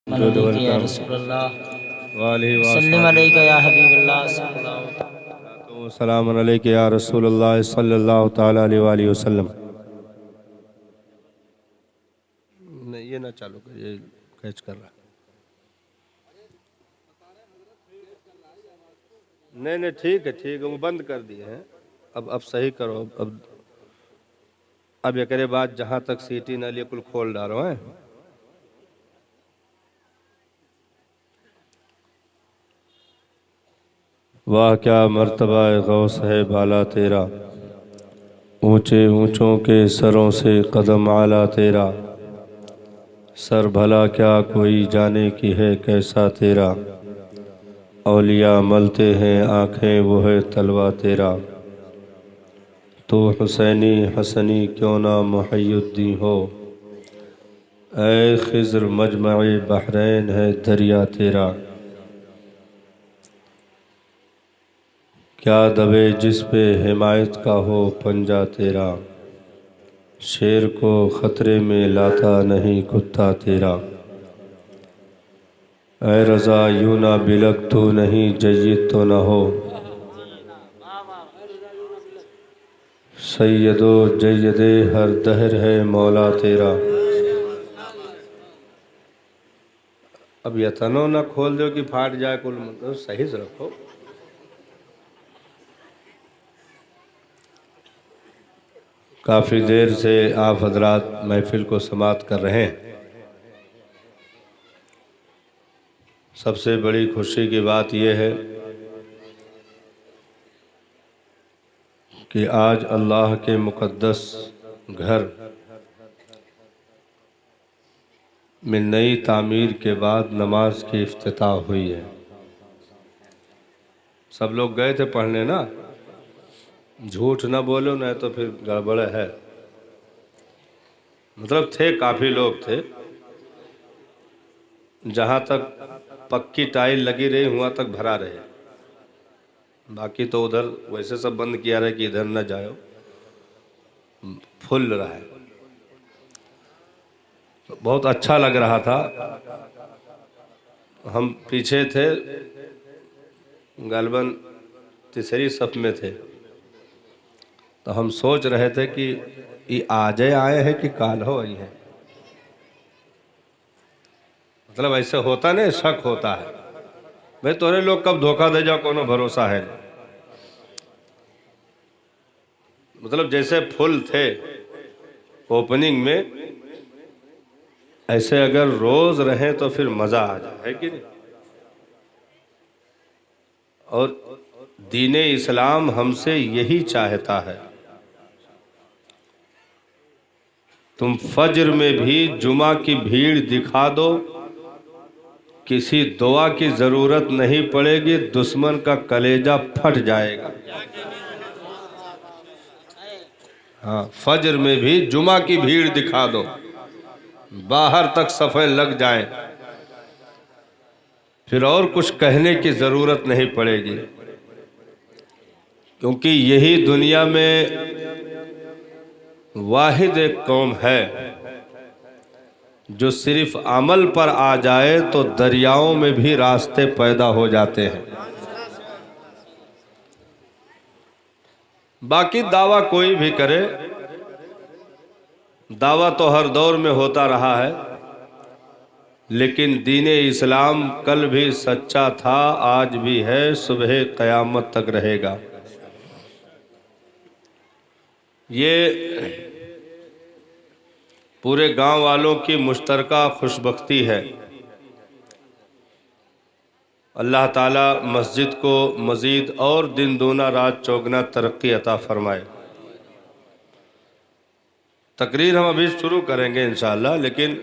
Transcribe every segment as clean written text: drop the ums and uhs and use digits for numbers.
अलैका या रसूलल्लाह सल्लम अलैका या हबीबल्लाह सलाम अलैका या रसूलल्लाह सल्लल्लाहु ताला अलैहि वसल्लम। नहीं, ये ना चालू कर, ये कैच कर रहा। नहीं नहीं, ठीक है, वो बंद कर दिए हैं। अब सही करो। अब ये करे बात, जहाँ तक सीटी न लिए कुल खोल डालो है। वाह क्या मर्तबा गौस है बाला तेरा, ऊंचे ऊंचों के सरों से कदम आला तेरा। सर भला क्या कोई जाने की है कैसा तेरा, औलिया मलते हैं आँखें वो है तलवा तेरा। तो हुसैनी हसनी क्यों ना मुहय्युद्दीन हो, ऐ खिज़्र मजमए बहरैन है दरिया तेरा। क्या दबे जिस पे हिमायत का हो पंजा तेरा, शेर को ख़तरे में लाता नहीं कुत्ता तेरा। ऐ रज़ा यूँ ना बिलक तू नहीं जय्यद तो न हो, सैयदो जय्यदे हर दहर है मौला तेरा। अब यतनो ना खोल दो कि फाट जाए कुल, मतलब सही से रखो। काफ़ी देर से आप हजरात महफिल को समाप्त कर रहे हैं। सबसे बड़ी खुशी की बात यह है कि आज अल्लाह के मुक़द्दस घर में नई तामीर के बाद नमाज की इफ्तिताह हुई है। सब लोग गए थे पढ़ने ना, झूठ ना बोलो नहीं तो फिर गड़बड़ है। मतलब थे, काफ़ी लोग थे। जहाँ तक पक्की टाइल लगी रही वहाँ तक भरा रहे, बाकी तो उधर वैसे सब बंद किया रहे कि इधर न जाओ, फुल रहा है। तो बहुत अच्छा लग रहा था। हम पीछे थे, गालबन तीसरी सफ में थे, तो हम सोच रहे थे कि ये आजे आए हैं कि काल हो आई है। मतलब ऐसे होता नहीं, शक होता है भाई तोरे लोग कब धोखा दे जाओ, कोनो भरोसा है। मतलब जैसे फुल थे ओपनिंग में, ऐसे अगर रोज रहे तो फिर मजा आ जाए, है कि नहीं। और दीन इस्लाम हमसे यही चाहता है, तुम फज्र में भी जुमा की भीड़ दिखा दो, किसी दुआ की जरूरत नहीं पड़ेगी, दुश्मन का कलेजा फट जाएगा। हाँ, फज्र में भी जुमा की भीड़ दिखा दो, बाहर तक सफ़े लग जाएं, फिर और कुछ कहने की ज़रूरत नहीं पड़ेगी। क्योंकि यही दुनिया में वाहिद एक कौम है जो सिर्फ अमल पर आ जाए तो दरियाओं में भी रास्ते पैदा हो जाते हैं। बाकी दावा कोई भी करे, दावा तो हर दौर में होता रहा है, लेकिन दीन इस्लाम कल भी सच्चा था, आज भी है, सुबह क़यामत तक रहेगा। ये पूरे गांव वालों की मुश्तरका खुशबख्ती है। अल्लाह ताला मस्जिद को मज़ीद और दिन दूना रात चौगना तरक्की अता फरमाए। तकरीर हम अभी शुरू करेंगे इंशाअल्लाह, लेकिन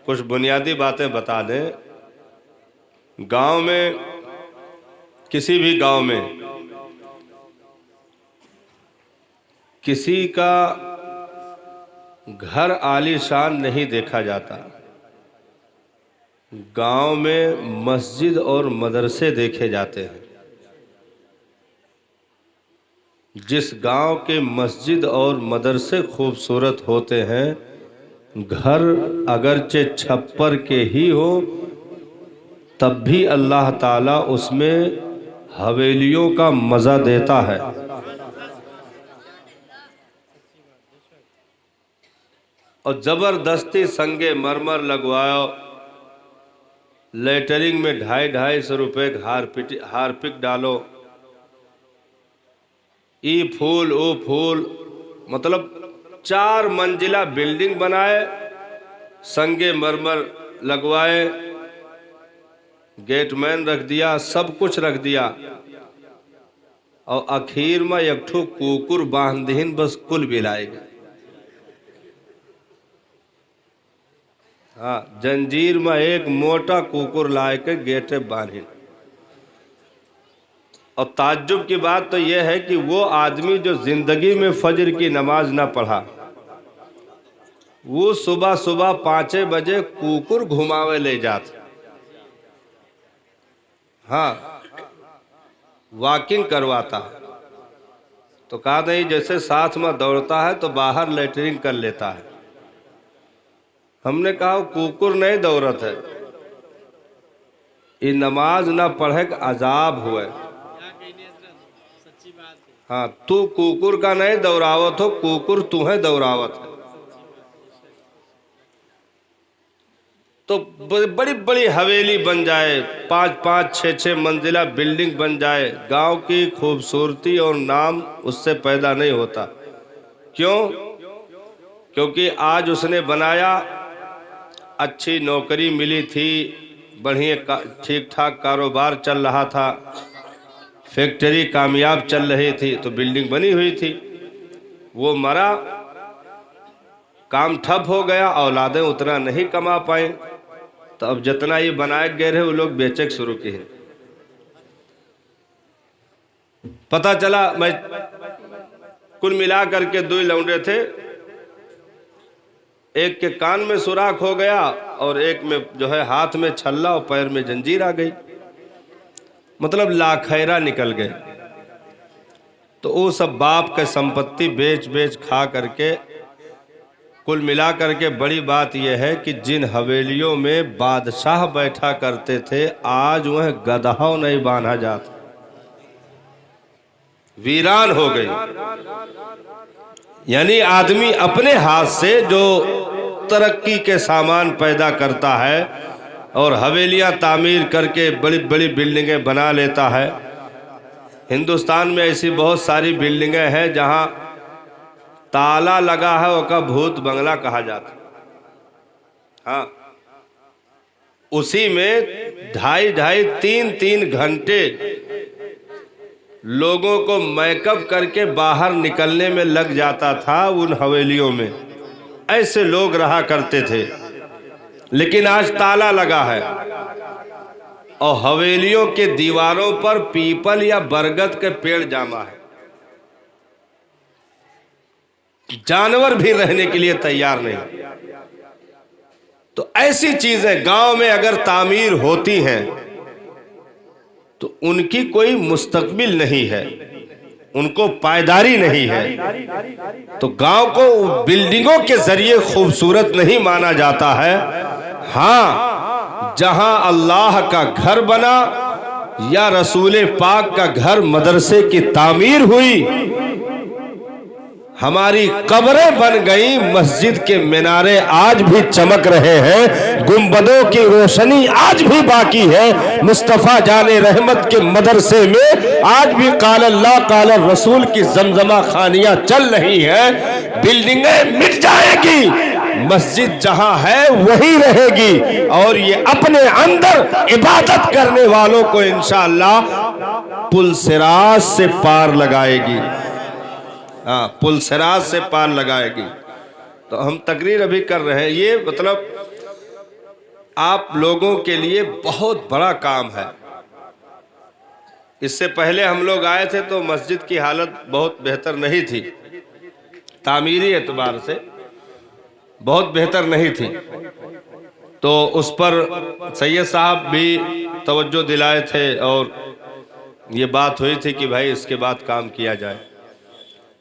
कुछ बुनियादी बातें बता दें। गांव में, किसी भी गांव में किसी का घर आलीशान नहीं देखा जाता। गांव में मस्जिद और मदरसे देखे जाते हैं। जिस गांव के मस्जिद और मदरसे खूबसूरत होते हैं, घर अगरचे छप्पर के ही हो तब भी अल्लाह ताला उसमें हवेलियों का मज़ा देता है। और ज़बरदस्ती संगे मरमर लगवाओ, लेटरिंग में 250-250 रुपये हारपिक डालो, ई फूल ओ फूल, मतलब 4 मंजिला बिल्डिंग बनाए, संगे मरमर लगवाए, गेटमैन रख दिया, सब कुछ रख दिया, और आखिर में एक ठो कुकुर बांध दीन, बस कुल बिलाएगा। हाँ, जंजीर में एक मोटा कुकुर लाए के गेटे बांधिन। और ताज्जुब की बात तो यह है कि वो आदमी जो जिंदगी में फजर की नमाज ना पढ़ा, वो सुबह सुबह 5 बजे कुकुर घुमावे ले जाते। हाँ, वॉकिंग करवाता है। तो कहा नहीं, जैसे साथ में दौड़ता है तो बाहर लेटरिंग कर लेता है। हमने कहा कुकुर नहीं दौड़त है, ये नमाज ना पढ़े के अजाब हुए। हाँ, तू कुकुर का नहीं दौड़ावत हो, कुकुर तुम्हें दौड़ावत है। तो बड़ी बड़ी हवेली बन जाए, 5-5, 6-6 मंजिला बिल्डिंग बन जाए, गांव की खूबसूरती और नाम उससे पैदा नहीं होता। क्यों? क्योंकि आज उसने बनाया, अच्छी नौकरी मिली थी, बढ़िया ठीक ठाक कारोबार चल रहा था, फैक्ट्री कामयाब चल रही थी, तो बिल्डिंग बनी हुई थी। वो मरा, काम ठप हो गया, औलादें उतना नहीं कमा पाए, तो अब जितना ये बनाए गए रहे वो लोग बेचे शुरू किए। पता चला, मैं कुल मिला करके 2 लौंडे थे, एक के कान में सुराख हो गया और एक में जो है हाथ में छल्ला और पैर में जंजीर आ गई, मतलब लाखैरा निकल गए। तो वो सब बाप के संपत्ति बेच बेच खा करके, कुल मिला करके बड़ी बात यह है कि जिन हवेलियों में बादशाह बैठा करते थे, आज वह गदहाओं नहीं बांधा जाता, वीरान हो गई। यानी आदमी अपने हाथ से जो तरक्की के सामान पैदा करता है और हवेलियां तामीर करके बड़ी बड़ी बिल्डिंगें बना लेता है। हिंदुस्तान में ऐसी बहुत सारी बिल्डिंगें हैं जहां ताला लगा है, उसका भूत बंगला कहा जाता। हाँ, उसी में 2.5-2.5, 3-3 घंटे लोगों को मेकअप करके बाहर निकलने में लग जाता था। उन हवेलियों में ऐसे लोग रहा करते थे, लेकिन आज ताला लगा है और हवेलियों के दीवारों पर पीपल या बरगद के पेड़ जामा है। जानवर भी रहने के लिए तैयार नहीं। तो ऐसी चीजें गांव में अगर तामीर होती हैं तो उनकी कोई मुस्तकबिल नहीं है, उनको पायदारी नहीं है। तो गांव को बिल्डिंगों के जरिए खूबसूरत नहीं माना जाता है। हाँ, जहां अल्लाह का घर बना या रसूल पाक का घर, मदरसे की तामीर हुई, हमारी कब्रें बन गई, मस्जिद के मीनारे आज भी चमक रहे हैं, गुंबदों की रोशनी आज भी बाकी है, मुस्तफ़ा जाने रहमत के मदरसे में आज भी काल अल्लाह काल रसूल की जमजमा खानियां चल रही हैं। बिल्डिंगें मिट जाएगी, मस्जिद जहां है वही रहेगी, और ये अपने अंदर इबादत करने वालों को इंशाअल्लाह पुल सिराज से पार लगाएगी। हाँ, पुल सिराज से पार लगाएगी। तो हम तकरीर अभी कर रहे हैं, ये मतलब आप लोगों के लिए बहुत बड़ा काम है। इससे पहले हम लोग आए थे तो मस्जिद की हालत बहुत बेहतर नहीं थी, तामीरी एतबार से बहुत बेहतर नहीं थी। तो उस पर सैयद साहब भी तवज्जो दिलाए थे और ये बात हुई थी कि भाई इसके बाद काम किया जाए।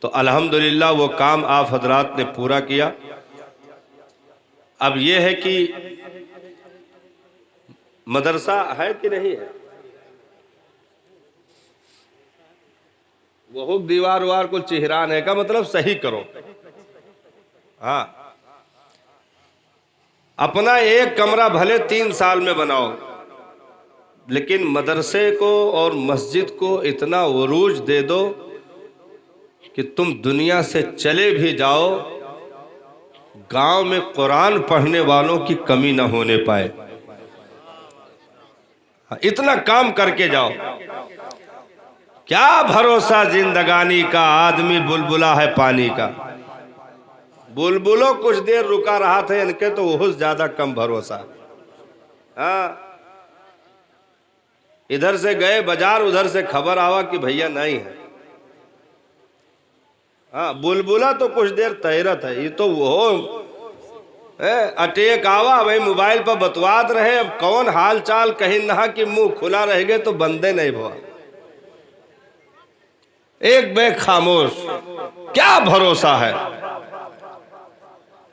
तो अल्हम्दुलिल्लाह वो काम आप हजरात ने पूरा किया। अब ये है कि मदरसा है कि नहीं है? वो दीवार वार को चिहराने का मतलब सही करो। हाँ, अपना एक कमरा भले 3 साल में बनाओ, लेकिन मदरसे को और मस्जिद को इतना उरूज दे दो कि तुम दुनिया से चले भी जाओ, गांव में कुरान पढ़ने वालों की कमी ना होने पाए। इतना काम करके जाओ। क्या भरोसा जिंदगानी का, आदमी बुलबुला है पानी का। बुलबुलो कुछ देर रुका रहा था, इनके तो बहुत ज्यादा कम भरोसा। हाँ, इधर से गए बाजार, उधर से खबर आवा कि भैया नहीं है। हाँ, बुलबुला तो कुछ देर तैरत है, ये तो वो अटैक आवा भाई, मोबाइल पर बतवात रहे। अब कौन हाल चाल कहीं नहा कि मुंह खुला रह गए तो बंदे नहीं भवा, एक बेग खामोश। क्या भरोसा है।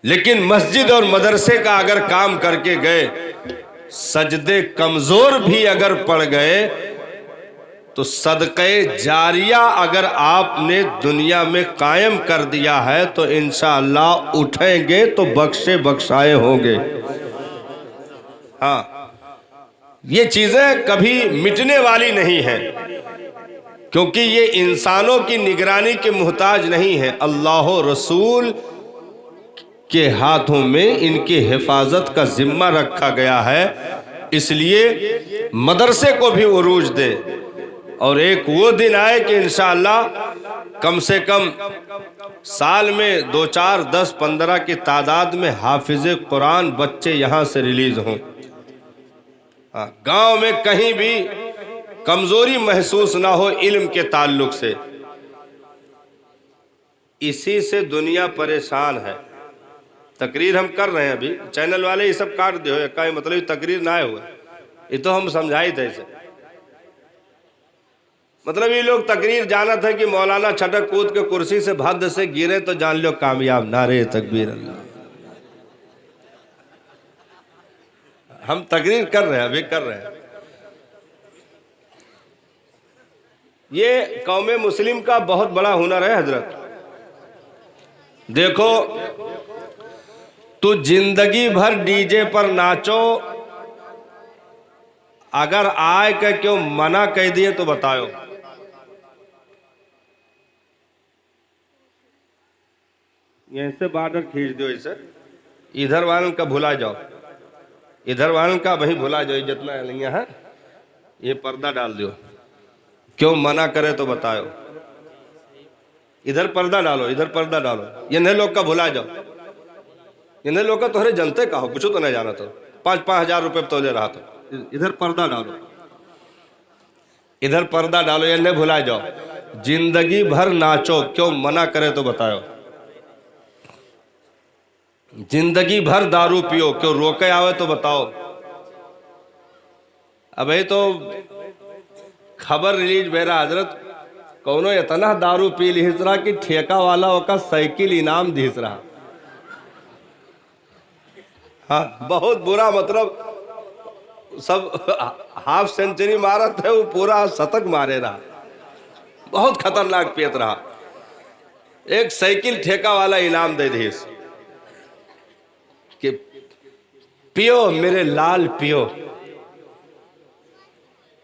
लेकिन मस्जिद और मदरसे का अगर काम करके गए, सजदे कमजोर भी अगर पड़ गए, तो सदक़े जारिया अगर आपने दुनिया में कायम कर दिया है तो इंशाअल्लाह उठेंगे तो बख्शे बख्शाए होंगे। हाँ, ये चीजें कभी मिटने वाली नहीं है, क्योंकि ये इंसानों की निगरानी के मुहताज नहीं है। अल्लाह रसूल के हाथों में इनकी हिफाजत का जिम्मा रखा गया है। इसलिए मदरसे को भी उरूज दे, और एक वो दिन आए कि इंशाअल्लाह कम से कम साल में 2, 4, 10, 15 की तादाद में हाफिज़े कुरान बच्चे यहाँ से रिलीज हों। गांव में कहीं भी कमजोरी महसूस ना हो इल्म के ताल्लुक से। इसी से दुनिया परेशान है। तकरीर हम कर रहे हैं, अभी चैनल वाले ये सब काट दे, का मतलब तकरीर ना हुआ, ये तो हम समझाई थे इसे। मतलब ये लोग तकरीर जानत है कि मौलाना छटक कूद के कुर्सी से भद्द से गिरे तो जान लो कामयाब। नारे तकबीर अल्लाह। हम तकरीर कर रहे हैं, अभी कर रहे हैं। ये कौमे मुस्लिम का बहुत बड़ा हुनर है हजरत। देखो, तू जिंदगी भर डीजे पर नाचो, अगर आए के क्यों मना कह दिए तो बताओ। यहीं से बॉर्डर खींच दो, इसे इधर वालन का भुला जाओ, इधर वालन का वही भुला जाओ, जितना नहीं है ये पर्दा डाल दो। क्यों मना करे तो बताओ। इधर पर्दा डालो, इधर पर्दा डालो, ये नए लोग का भुला जाओ। ये नए लोग का तोहरे जनते का हो, कुछ तो नहीं जाना। तो 5-5 हजार रुपये तो ले रहा था। इधर पर्दा डालो, इधर पर्दा डालो, ये नहीं भुला जाओ। जिंदगी भर नाचो, क्यों मना करे तो बताओ। जिंदगी भर दारू पियो, क्यों रोके आवे तो बताओ। अबे तो खबर रिलीज बेरा हजरत, कौनो इतना दारू पी लिस रहा कि ठेका वाला ओका साइकिल इनाम दिस रहा। हाँ, बहुत बुरा, मतलब सब हाफ सेंचुरी मारा थे, वो पूरा शतक मारे रहा। बहुत खतरनाक पियत रहा। एक साइकिल ठेका वाला इनाम दे दी कि पियो मेरे लाल पियो।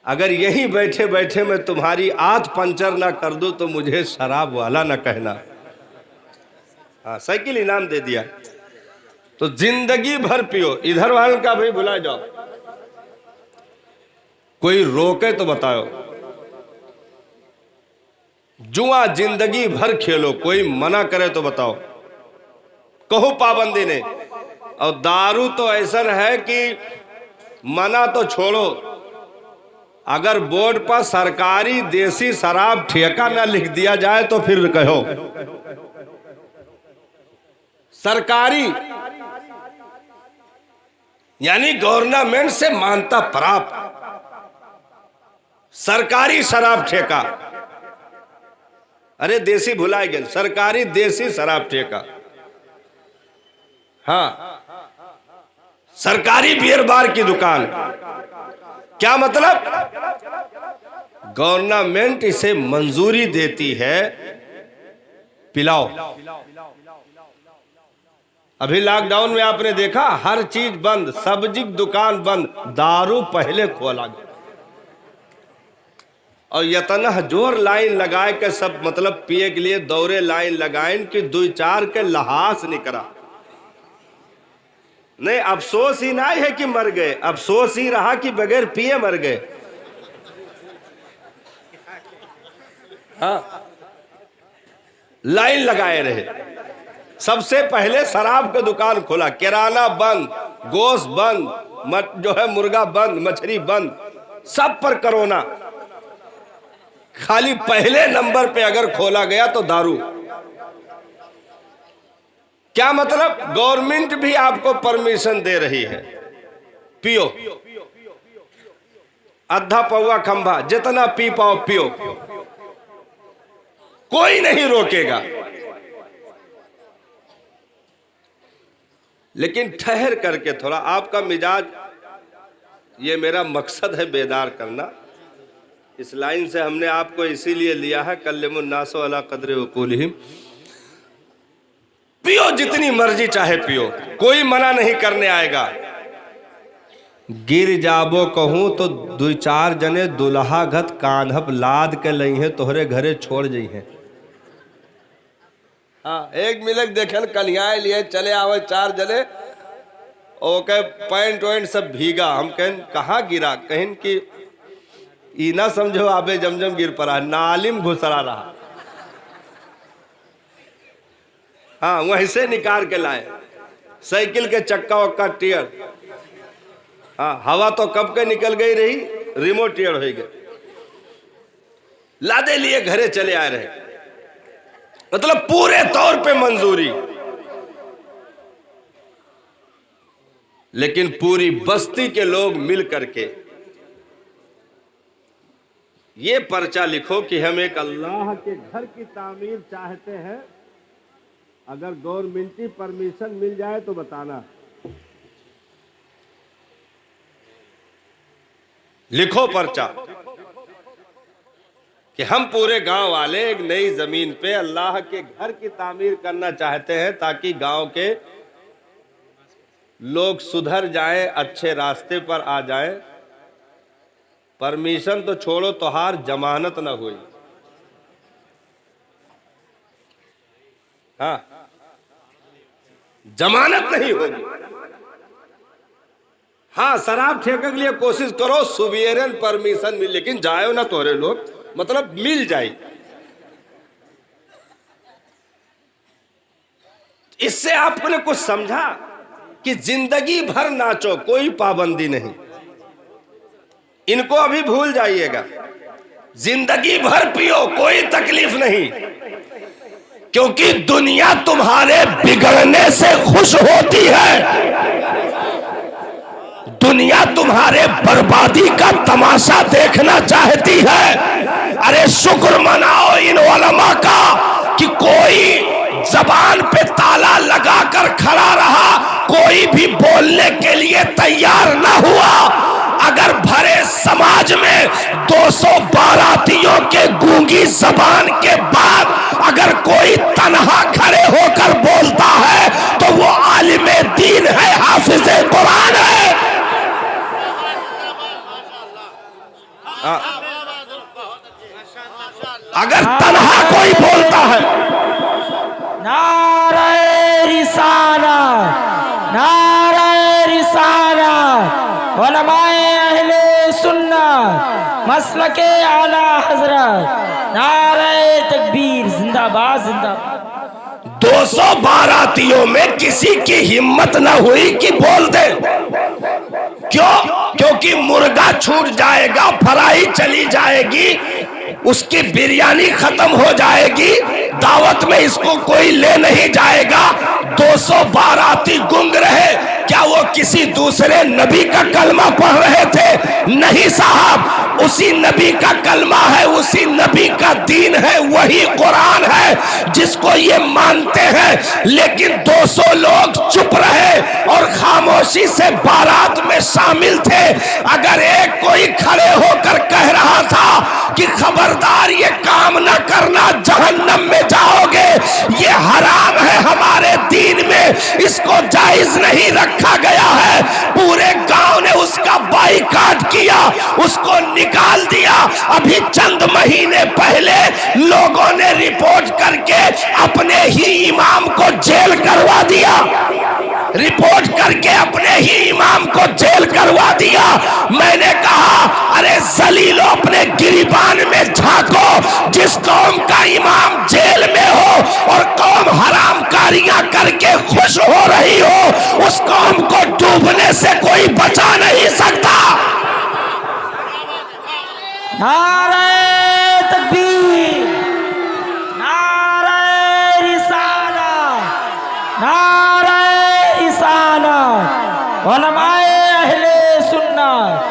अगर यहीं बैठे बैठे मैं तुम्हारी आंख पंचर ना कर दूं तो मुझे शराब वाला ना कहना। हाँ, साइकिल इनाम दे दिया। तो जिंदगी भर पियो, इधर वाले का भाई भुला जाओ। कोई रोके तो बताओ। जुआ जिंदगी भर खेलो, कोई मना करे तो बताओ। कहो पाबंदी नहीं। और दारू तो ऐसा है कि मना तो छोड़ो, अगर बोर्ड पर सरकारी देसी शराब ठेका ना लिख दिया जाए तो फिर कहो। सरकारी यानी गवर्नमेंट से मान्यता प्राप्त सरकारी शराब ठेका। अरे देसी भुलाए गए, सरकारी देसी शराब ठेका। हाँ, सरकारी बियर बार की दुकान, क्या मतलब? गवर्नमेंट इसे मंजूरी देती है, पिलाओ। अभी लॉकडाउन में आपने देखा हर चीज बंद, सब्जी की दुकान बंद, दारू पहले खोला गया और यतना जोर लाइन लगाए के सब मतलब पिए के लिए दौरे लाइन लगाए कि 2-4 के लहास नहीं करा। नहीं, अफसोस ही नहीं है कि मर गए, अफसोस ही रहा कि बगैर पिए मर गए। हाँ, लाइन लगाए रहे। सबसे पहले शराब का दुकान खुला, किराना बंद, गोश्त बंद, जो है मुर्गा बंद, मछली बंद, सब पर कोरोना। खाली पहले नंबर पे अगर खोला गया तो दारू। क्या मतलब? गवर्नमेंट भी आपको परमिशन दे रही है, पियो, आधा पौवा खंभा, जितना पी पाओ पियो, कोई नहीं रोकेगा। लेकिन ठहर करके थोड़ा आपका मिजाज, ये मेरा मकसद है बेदार करना। इस लाइन से हमने आपको इसीलिए लिया है, कल्लिमुन्नासो अला क़द्रि उक़ूलिहिम। पियो जितनी मर्जी चाहे पियो, कोई मना नहीं करने आएगा। गिर जाबो कहूं तो 2-4 जने दुल्हा घत कान्हप लाद के लई है, तोहरे घरे छोड़ जई है। हाँ, एक मिलक देखल कन्हैया लिए चले आवे 4 जने, ओके पैंट वैंट सब भीगा। हम कहें कहाँ गिरा? कहें कि ई ना समझो आबे जमजम गिर पड़ा, नालिम घुसरा रहा। हाँ, वहीं से निकाल के लाए, साइकिल के चक्का वक्का टीयर। हाँ, हवा तो कब के निकल गई रही, रिमोट टीयर हो गए, लादे लिए घरे चले आ रहे। मतलब पूरे तौर पे मंजूरी। लेकिन पूरी बस्ती के लोग मिल करके ये पर्चा लिखो कि हम एक अल्लाह के घर की तामीर चाहते हैं, अगर गवर्नमेंटी परमिशन मिल जाए तो बताना। लिखो पर्चा कि हम पूरे गांव वाले एक नई जमीन पे अल्लाह के घर की तामीर करना चाहते हैं, ताकि गांव के लोग सुधर जाएं, अच्छे रास्ते पर आ जाएं। परमिशन तो छोड़ो, तोहार जमानत ना हुई। हाँ, जमानत नहीं होगी। हाँ, शराब ठेके के लिए कोशिश करो, सुवेरन परमिशन मिल, लेकिन जाओ ना तोहरे लोग, मतलब मिल जाए। इससे आपने कुछ समझा कि जिंदगी भर नाचो, कोई पाबंदी नहीं। इनको अभी भूल जाइएगा। जिंदगी भर पियो, कोई तकलीफ नहीं, क्योंकि दुनिया तुम्हारे बिगड़ने से खुश होती है। दुनिया तुम्हारे बर्बादी का तमाशा देखना चाहती है। अरे शुक्र मनाओ इन उलमा का कि कोई जबान पे ताला लगाकर खड़ा रहा, कोई भी बोलने के लिए तैयार ना हुआ। अगर भरे समाज में 200 बारातियों के गूंगी जबान के बाद अगर कोई तन्हा खड़े होकर बोलता है तो वो आलिमे दीन है, हाफिज़े कुरान है। अगर तन्हा कोई बोलता है, नारे रिसाला, नारे रिसाला, उलमाए अहले सुन्नत, मसलके आला हजरत, नारे तकबीर, जिंदाबाद जिंदाबाद। 200 बारातियों में किसी की हिम्मत न हुई कि बोल दे। क्यों? क्योंकि मुर्गा छूट जाएगा, फ्राई चली जाएगी, उसकी बिरयानी खत्म हो जाएगी, दावत में इसको कोई ले नहीं जाएगा। 200 बाराती गूंग रहे, क्या वो किसी दूसरे नबी का कलमा पढ़ रहे थे? नहीं साहब, उसी नबी का कलमा है, उसी नबी का दीन है, वही कुरान है जिसको ये मानते हैं। लेकिन 200 लोग चुप रहे और खामोशी से बारात में शामिल थे। अगर एक कोई खड़े होकर कह रहा था कि खबरदार ये काम न करना, जहन्नम में जाओगे, ये हराम है हमारे दीन में, इसको जायज नहीं रखा गया है। पूरे गांव ने उसका बाइकाट किया, उसको निकाल दिया। अभी चंद महीने पहले लोगों ने रिपोर्ट करके अपने ही इमाम को जेल करवा दिया, रिपोर्ट करके अपने ही इमाम को जेल करवा दिया। मैंने कहा अरे जलीलो, अपने गिरिबान में झांको, जिस कौम का इमाम जेल में हो और कौम हरामकारियां करके खुश हो रही हो, उस कौम को डूबने से कोई बचा नहीं सकता। नारे तकबीर, नारे रिसाला, नारे इसाला, उलमाए अहले सुन्नत,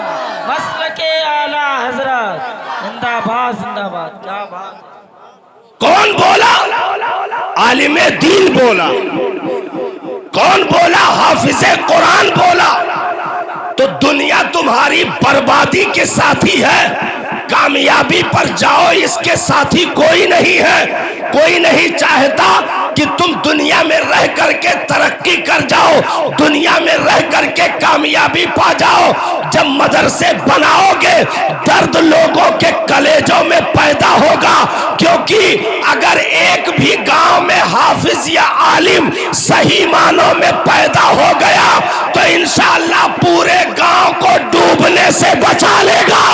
मसलके आला हजरत, जिंदाबाद जिंदाबाद। क्या बात, कौन बोला? आलिमे दीन बोला। कौन बोला? हाफिजे कुरान बोला। तो दुनिया तुम्हारी बर्बादी के साथी है, कामयाबी पर जाओ, इसके साथी कोई नहीं है। कोई नहीं चाहता कि तुम दुनिया में रह करके तरक्की कर जाओ, दुनिया में रह करके कामयाबी पा जाओ। जब मदरसे बनाओगे, दर्द लोगों के कलेजों में पैदा होगा, क्योंकि अगर एक भी गांव में हाफिज या आलिम सही मानों में पैदा हो गया तो इंशाअल्लाह पूरे गांव को डूबने से बचा लेगा।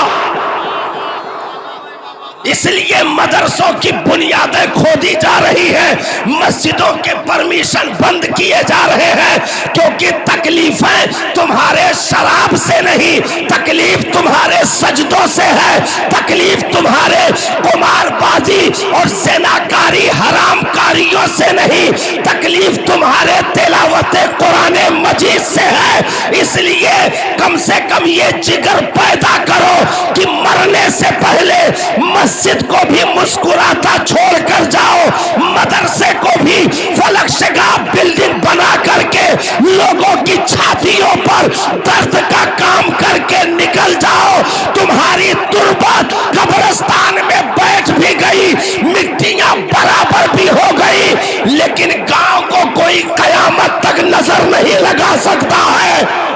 इसलिए मदरसों की बुनियादें खोदी जा रही है, मस्जिदों के परमिशन बंद किए जा रहे हैं, क्योंकि तकलीफें तुम्हारे शराब से नहीं, तकलीफ तुम्हारे सजदों से है, तकलीफ तुम्हारे कुमारबाजी और सेनाकारी हरामकारियों से नहीं, तकलीफ तुम्हारे तिलावत कुरान मजीद से है। इसलिए कम से कम ये जिगर पैदा करो कि मरने से पहले मस्जिद को भी मुस्कुराता छोड़कर जाओ, मदरसे को भी फलकशगा बिल्डिंग बना करके लोगों की छातियों पर दर्द का काम करके निकल जाओ। तुम्हारी तुरबत कब्रिस्तान में बैठ भी गई, मिट्टियां बराबर भी हो गई, लेकिन गांव को कोई कयामत तक नजर नहीं लगा सकता है।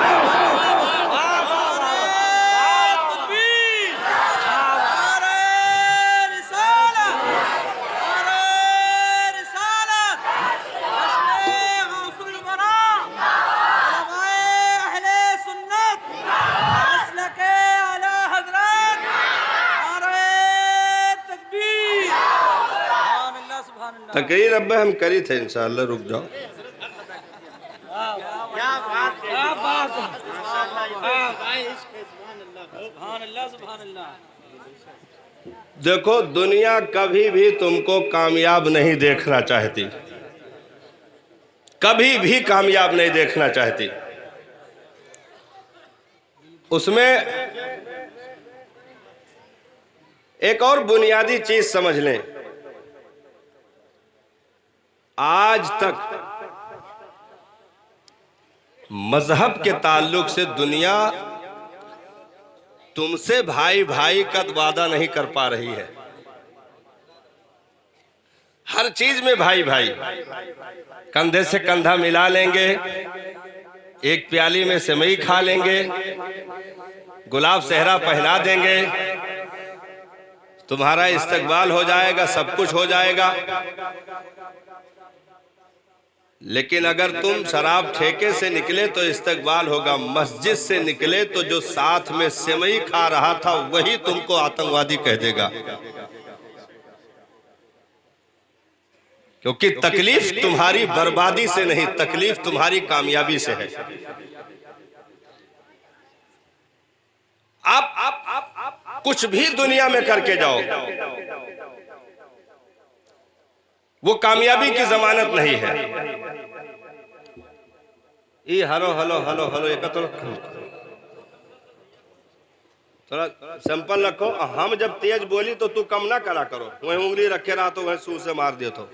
तकरीर अब हम करी थे, इंशाअल्लाह रुक जाओ। देखो, दुनिया कभी भी तुमको कामयाब नहीं देखना चाहती, कभी भी कामयाब नहीं देखना चाहती। उसमें एक और बुनियादी चीज समझ लें, आज तक मजहब के ताल्लुक से दुनिया तुमसे भाई भाई का वादा नहीं कर पा रही है। हर चीज में भाई भाई, कंधे से कंधा मिला लेंगे, एक प्याली में सेवई खा लेंगे, गुलाब सेहरा पहना देंगे, तुम्हारा इस्तकबाल हो जाएगा, सब कुछ हो जाएगा। लेकिन अगर तुम शराब ठेके से निकले तो इस्तकबाल होगा, मस्जिद से निकले तो जो साथ में सेवई खा रहा था वही तुमको आतंकवादी कह देगा, क्योंकि तकलीफ तुम्हारी बर्बादी से नहीं, तकलीफ तुम्हारी कामयाबी से है। आप कुछ भी दुनिया में करके जाओ, वो कामयाबी की जमानत नहीं है। ये हलो हलो हलो हलो एक थोड़ा सिंपल रखो। हम जब तेज बोली तो तू कम ना करा करो, वही उंगली रखे रहा तो वही सूर से मार दियो। तो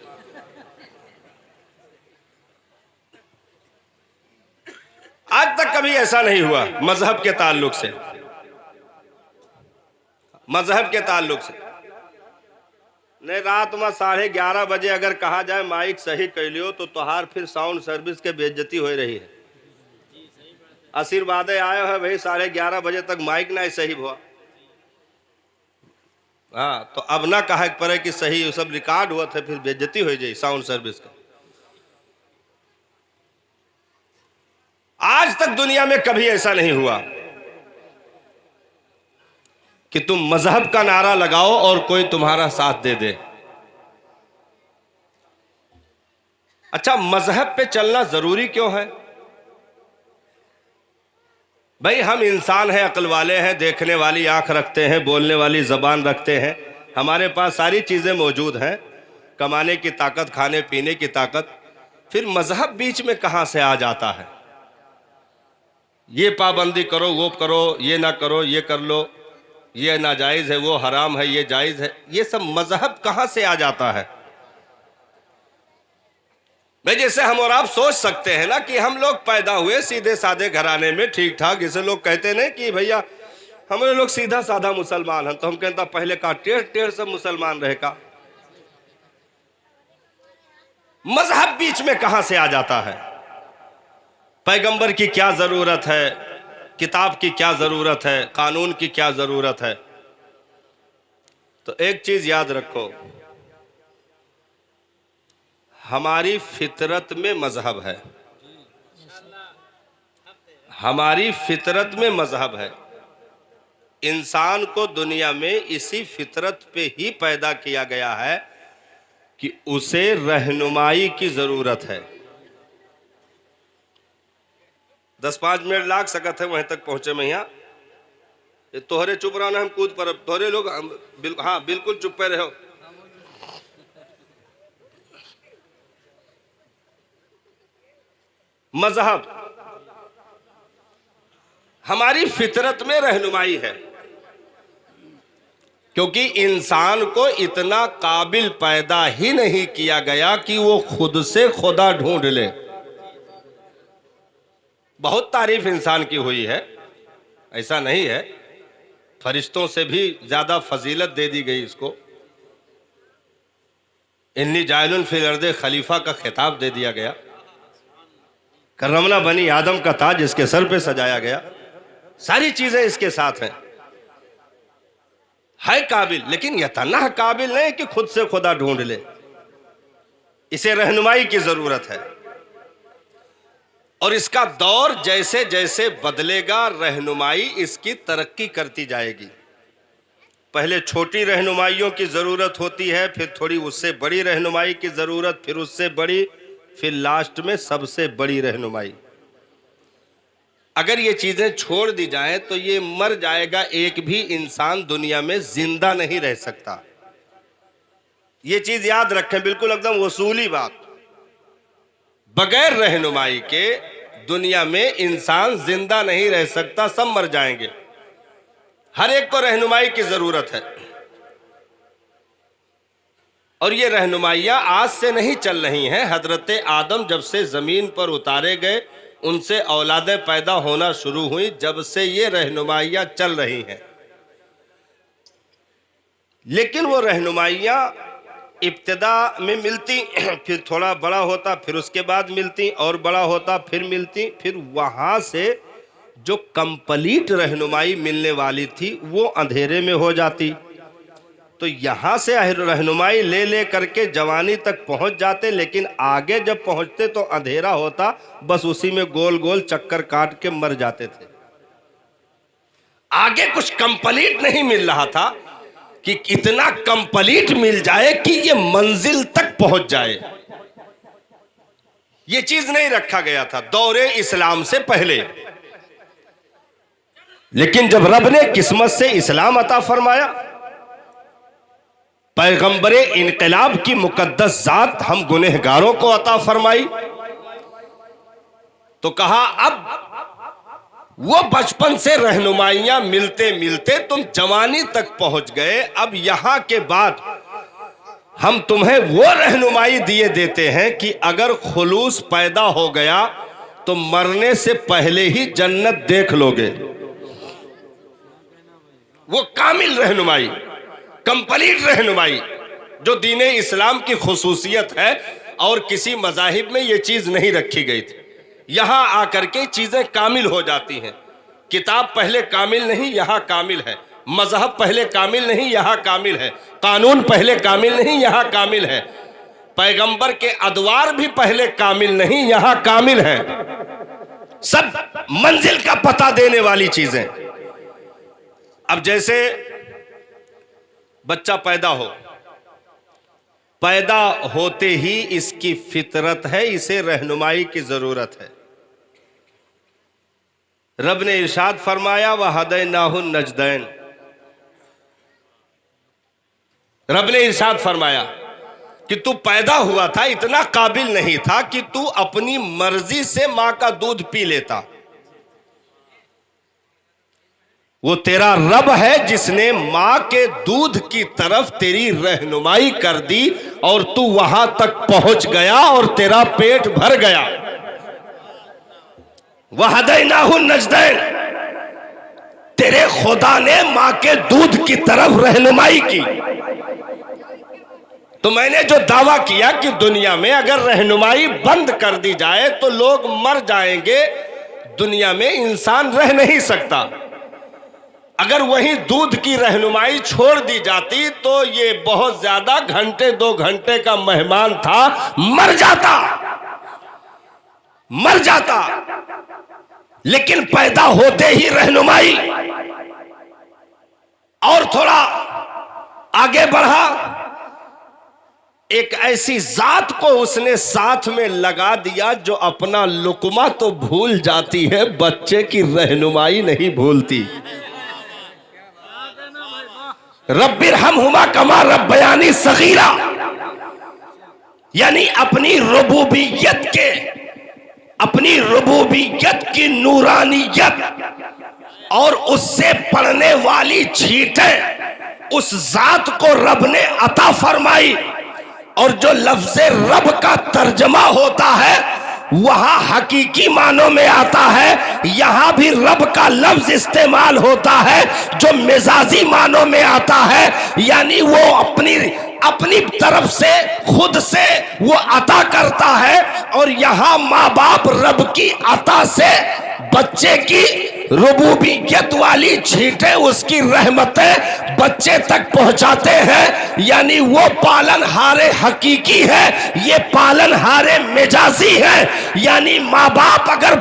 आज तक कभी ऐसा नहीं हुआ मजहब के ताल्लुक से। मजहब के ताल्लुक से नहीं। रात में 11:30 बजे अगर कहा जाए माइक सही कर लियो तो तोहार फिर साउंड सर्विस के बेइज्जती हो रही है। आशीर्वाद आयो है भाई 11:30 बजे तक माइक ना सही हुआ। हाँ तो अब ना कहे पड़े कि सही सब रिकॉर्ड हुआ था फिर बेइज्जती हो जाए साउंड सर्विस का। आज तक दुनिया में कभी ऐसा नहीं हुआ कि तुम मजहब का नारा लगाओ और कोई तुम्हारा साथ दे दे। अच्छा, मजहब पे चलना जरूरी क्यों है भाई? हम इंसान हैं, अक्ल वाले हैं, देखने वाली आंख रखते हैं, बोलने वाली जबान रखते हैं, हमारे पास सारी चीजें मौजूद हैं, कमाने की ताकत, खाने पीने की ताकत। फिर मजहब बीच में कहां से आ जाता है? ये पाबंदी करो, वो करो, ये ना करो, ये कर लो, ये नाजायज है, वो हराम है, ये जायज है। ये सब मजहब कहां से आ जाता है भाई? जैसे हम और आप सोच सकते हैं ना कि हम लोग पैदा हुए सीधे साधे घराने में, ठीक ठाक। जैसे लोग कहते नहीं कि भैया हमारे लोग सीधा साधा मुसलमान हैं, तो हम कहता पहले का टेढ़ टेढ़ सब मुसलमान रहेगा। मजहब बीच में कहां से आ जाता है? पैगंबर की क्या जरूरत है, किताब की क्या जरूरत है, कानून की क्या जरूरत है? तो एक चीज याद रखो, हमारी फितरत में मजहब है, हमारी फितरत में मजहब है। इंसान को दुनिया में इसी फितरत पे ही पैदा किया गया है कि उसे रहनुमाई की जरूरत है। 10-5 मिनट लाग सकत है वहीं तक पहुंचे में। यहाँ तोहरे चुप रहो ना, हम कूद पर तोहरे लोग हाँ बिल्कुल चुप पे रहो। मजहब हमारी फितरत में रहनुमाई है, क्योंकि इंसान को इतना काबिल पैदा ही नहीं किया गया कि वो खुद से खुदा ढूंढ ले। बहुत तारीफ इंसान की हुई है, ऐसा नहीं है, फरिश्तों से भी ज्यादा फजीलत दे दी गई इसको। इन्नी जायलुन फिल अर्दे खलीफा का खिताब दे दिया गया। करमना बनी आदम का ताज इसके सर पे सजाया गया। सारी चीजें इसके साथ हैं। है काबिल, लेकिन यतना काबिल नहीं कि खुद से खुदा ढूंढ ले। इसे रहनुमाई की जरूरत है, और इसका दौर जैसे जैसे बदलेगा रहनुमाई इसकी तरक्की करती जाएगी। पहले छोटी रहनुमाइयों की जरूरत होती है, फिर थोड़ी उससे बड़ी रहनुमाई की जरूरत, फिर उससे बड़ी, फिर लास्ट में सबसे बड़ी रहनुमाई। अगर ये चीजें छोड़ दी जाएं तो ये मर जाएगा, एक भी इंसान दुनिया में जिंदा नहीं रह सकता। ये चीज याद रखें, बिल्कुल एकदम वसूली बात। बगैर रहनुमाई के दुनिया में इंसान जिंदा नहीं रह सकता, सब मर जाएंगे। हर एक को रहनुमाई की जरूरत है, और ये रहनुमाइयां आज से नहीं चल रही हैं। हजरत आदम जब से जमीन पर उतारे गए, उनसे औलादें पैदा होना शुरू हुई, जब से ये रहनुमाइयां चल रही हैं। लेकिन वो रहनुमाइयां इब्तिदा में मिलती, फिर थोड़ा बड़ा होता, फिर उसके बाद मिलती, और बड़ा होता, फिर मिलती, फिर वहां से जो कंप्लीट रहनुमाई मिलने वाली थी वो अंधेरे में हो जाती। तो यहां से रहनुमाई ले ले करके जवानी तक पहुंच जाते, लेकिन आगे जब पहुंचते तो अंधेरा होता, बस उसी में गोल गोल चक्कर काट के मर जाते थे। आगे कुछ कंप्लीट नहीं मिल रहा था कि इतना कंप्लीट मिल जाए कि ये मंजिल तक पहुंच जाए। ये चीज नहीं रखा गया था दौरे इस्लाम से पहले। लेकिन जब रब ने किस्मत से इस्लाम अता फरमाया, पैगंबरे इनकलाब की मुकद्दस जात हम गुनहगारों को अता फरमाई, तो कहा अब वो बचपन से रहनुमाइयां मिलते मिलते तुम जवानी तक पहुंच गए, अब यहां के बाद हम तुम्हें वो रहनुमाई दिए देते हैं कि अगर खुलूस पैदा हो गया तो मरने से पहले ही जन्नत देख लोगे। वो कामिल रहनुमाई, कंप्लीट रहनुमाई जो दीन इस्लाम की खुसूसियत है और किसी मजाहिब में ये चीज नहीं रखी गई थी। यहां आकर के चीजें कामिल हो जाती हैं। किताब पहले कामिल नहीं, यहां कामिल है। मजहब पहले कामिल नहीं, यहां कामिल है। कानून पहले कामिल नहीं, यहां कामिल है। पैगंबर के अदवार भी पहले कामिल नहीं, यहां कामिल है। सब मंजिल का पता देने वाली चीजें। अब जैसे बच्चा पैदा होते ही इसकी फितरत है, इसे रहनुमाई की जरूरत है। रब ने इरशाद फरमाया वहदैनाहु नजदैन। रब ने इरशाद फरमाया कि तू पैदा हुआ था, इतना काबिल नहीं था कि तू अपनी मर्जी से मां का दूध पी लेता। वो तेरा रब है जिसने मां के दूध की तरफ तेरी रहनुमाई कर दी और तू वहां तक पहुंच गया और तेरा पेट भर गया। वहदैनाहु नजदैन, तेरे खुदा ने मां के दूध की तरफ रहनुमाई की। तो मैंने जो दावा किया कि दुनिया में अगर रहनुमाई बंद कर दी जाए तो लोग मर जाएंगे, दुनिया में इंसान रह नहीं सकता। अगर वही दूध की रहनुमाई छोड़ दी जाती तो ये बहुत ज्यादा घंटे 2 घंटे का मेहमान था, मर जाता। लेकिन पैदा होते ही रहनुमाई। और थोड़ा आगे बढ़ा, एक ऐसी जात को उसने साथ में लगा दिया जो अपना लुकमा तो भूल जाती है, बच्चे की रहनुमाई नहीं भूलती। रब्बिरहमहुमा कमा रब्बयानी सगीरा, यानी अपनी रुबूबियत की नूरानियत और उससे पड़ने वाली छींटें उस जात को रब ने अता फरमाई। और जो लफ्ज़ रब का तर्जमा होता है वहां हकीकी मानों में आता है, यहां भी रब का लफ्ज इस्तेमाल होता है जो मिजाजी मानों में आता है। यानी वो अपनी तरफ से खुद से वो अता करता है। और यहां माँ बाप रब की अता से बच्चे की रुबूबियत वाली छींटें, उसकी रहमतें बच्चे तक पहुंचाते हैं। यानी वो पालनहारे हकीकी है, ये पालनहारे मिजाजी है। यानी माँ बाप अगर